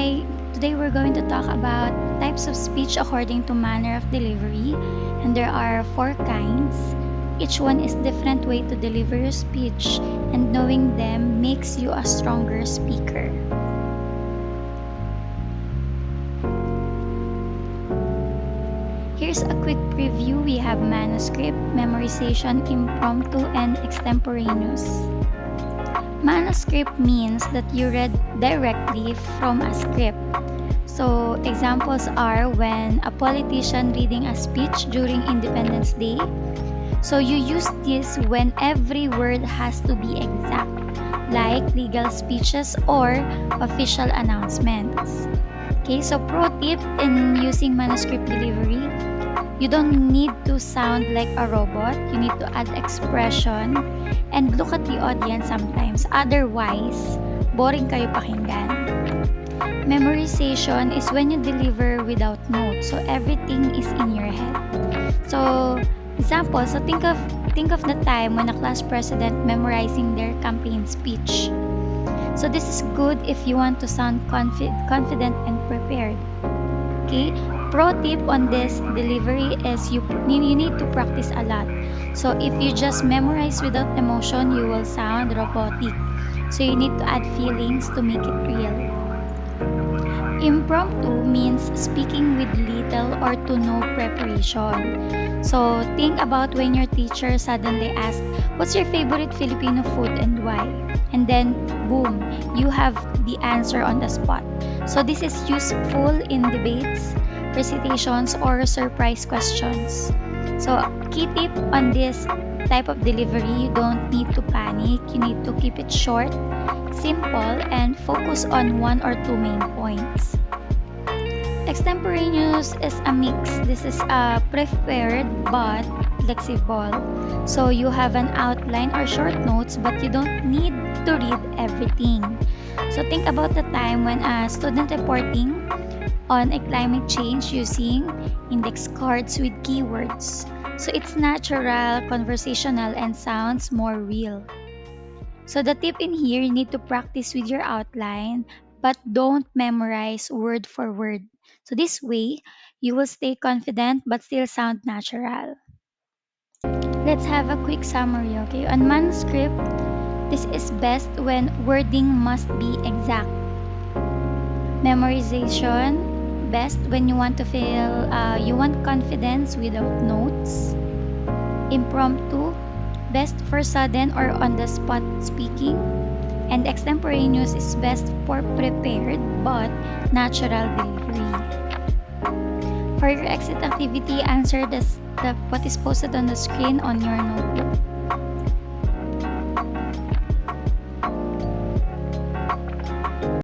Today we're going to talk about types of speech according to manner of delivery, and there are four kinds. Each one is different way to deliver your speech, and knowing them makes you a stronger speaker. Here's a quick preview. We have manuscript, memorization, impromptu, and extemporaneous. Manuscript means that you read directly from a script. So, examples are when a politician reading a speech during Independence Day. So, you use this when every word has to be exact, like legal speeches or official announcements. Okay, so pro tip in using manuscript delivery, you don't need to sound like a robot. You need to add expression and look at the audience sometimes. Otherwise, boring kayo pakinggan. Memorization is when you deliver without notes, so everything is in your head. So, example, so think of the time when a class president memorizing their campaign speech. So this is good if you want to sound confident and prepared. Okay. Pro tip on this delivery is you need to practice a lot. So if you just memorize without emotion, you will sound robotic. So you need to add feelings to make it real. Impromptu means speaking with little or to no preparation. So think about when your teacher suddenly asks, "What's your favorite Filipino food and why?" And then, boom, you have the answer on the spot. So this is useful in debates, recitations, or surprise questions. So, key tip on this type of delivery, you don't need to panic, you need to keep it short, simple, and focus on one or two main points. Extemporaneous is a mix. This is a prepared but flexible. So you have an outline or short notes, but you don't need to read everything. So think about the time when a student reporting on a climate change using index cards with keywords. So it's natural, conversational, and sounds more real. So the tip in here, you need to practice with your outline, but don't memorize word for word. So this way, you will stay confident but still sound natural. Let's have a quick summary, okay? On manuscript, this is best when wording must be exact. Memorization, best when you want confidence without notes. Impromptu, best for sudden or on the spot speaking. And extemporaneous is best for prepared but natural delivery. For your exit activity, answer what is posted on the screen on your notebook.